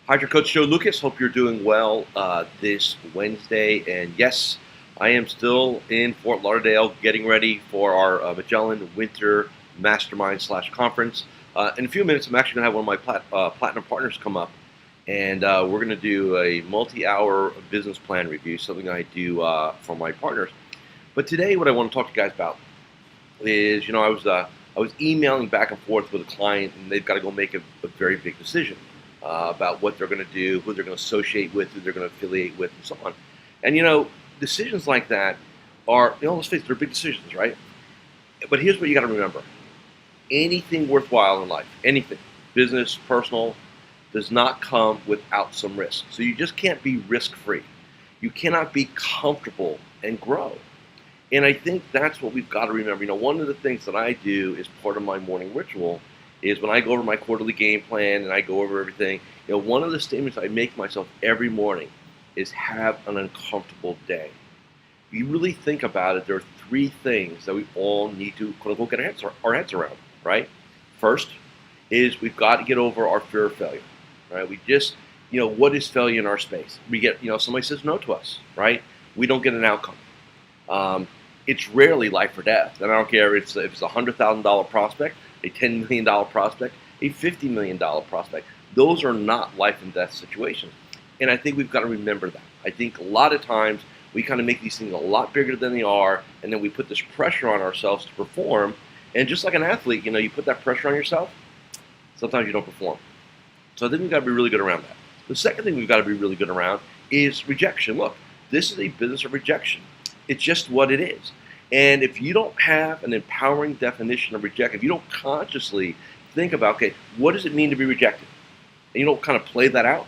Hydro Coach Joe Lucas. Hope you're doing well this Wednesday. And yes, I am still in Fort Lauderdale getting ready for our Magellan Winter Mastermind / Conference. In a few minutes, I'm actually going to have one of my platinum partners come up, and we're going to do a multi-hour business plan review, something I do for my partners. But today, what I want to talk to you guys about is, I was emailing back and forth with a client, and they've got to go make a very big decision about what they're going to do, who they're going to associate with, who they're going to affiliate with, and so on. And decisions like that are, let's face it, they're big decisions, right? But here's what you got to remember: anything worthwhile in life, anything, business, personal, does not come without some risk. So you just can't be risk-free. You cannot be comfortable and grow. And I think that's what we've got to remember. One of the things that I do as part of my morning ritual is when I go over my quarterly game plan and I go over everything, one of the statements I make myself every morning is have an uncomfortable day. If you really think about it, there are three things that we all need to, quote unquote, get our heads around, right? First is we've got to get over our fear of failure, right? We just, what is failure in our space? We get, somebody says no to us, right? We don't get an outcome. It's rarely life or death. And I don't care if it's a $100,000 prospect, a $10 million prospect, a $50 million prospect. Those are not life and death situations. And I think we've got to remember that. I think a lot of times we kind of make these things a lot bigger than they are, and then we put this pressure on ourselves to perform. And just like an athlete, you put that pressure on yourself, sometimes you don't perform. So I think we've got to be really good around that. The second thing we've got to be really good around is rejection. Look, this is a business of rejection. It's just what it is. And if you don't have an empowering definition of rejection, if you don't consciously think about, okay, what does it mean to be rejected? And you don't kind of play that out,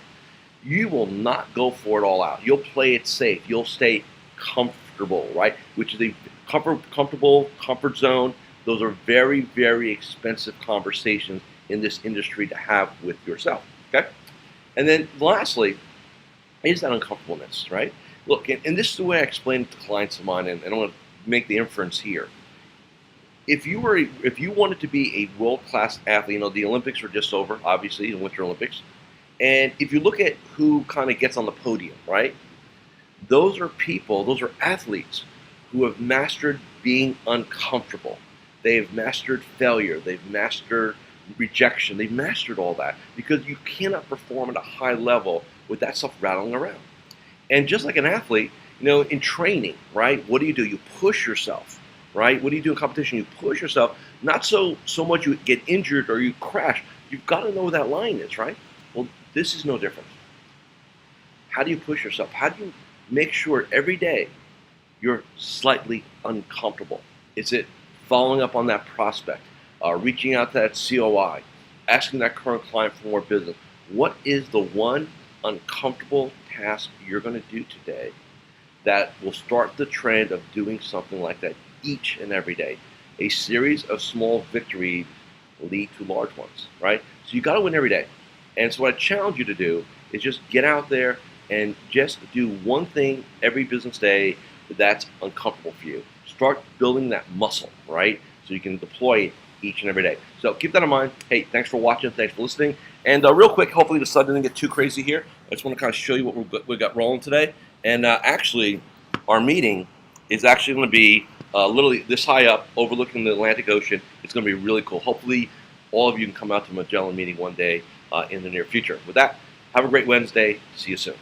you will not go for it all out. You'll play it safe. You'll stay comfortable, right? Which is a comfortable comfort zone. Those are very, very expensive conversations in this industry to have with yourself, okay? And then lastly, is that uncomfortableness, right? Look, and this is the way I explain it to clients of mine, and I want to make the inference here. If you wanted to be a world-class athlete, the Olympics are just over, obviously, the Winter Olympics, and if you look at who kind of gets on the podium, right? Those are athletes who have mastered being uncomfortable. They've mastered failure. They've mastered rejection. They've mastered all that, because you cannot perform at a high level with that stuff rattling around. And just like an athlete, in training, right? What do? You push yourself, right? What do you do in competition? You push yourself, not so much you get injured or you crash. You've got to know where that line is, right? Well, this is no different. How do you push yourself? How do you make sure every day you're slightly uncomfortable? Is it following up on that prospect, reaching out to that COI, asking that current client for more business? What is the one uncomfortable task you're going to do today that will start the trend of doing something like that each and every day? A series of small victories lead to large ones, right? So you got to win every day. And so what I challenge you to do is just get out there and just do one thing every business day that's uncomfortable for you. Start building that muscle, right? So you can deploy it each and every day. So keep that in mind. Hey, thanks for watching. Thanks for listening. And real quick, hopefully the sun didn't get too crazy here. I just want to kind of show you what we got rolling today. And actually, our meeting is actually going to be literally this high up, overlooking the Atlantic Ocean. It's going to be really cool. Hopefully, all of you can come out to Magellan meeting one day in the near future. With that, have a great Wednesday. See you soon.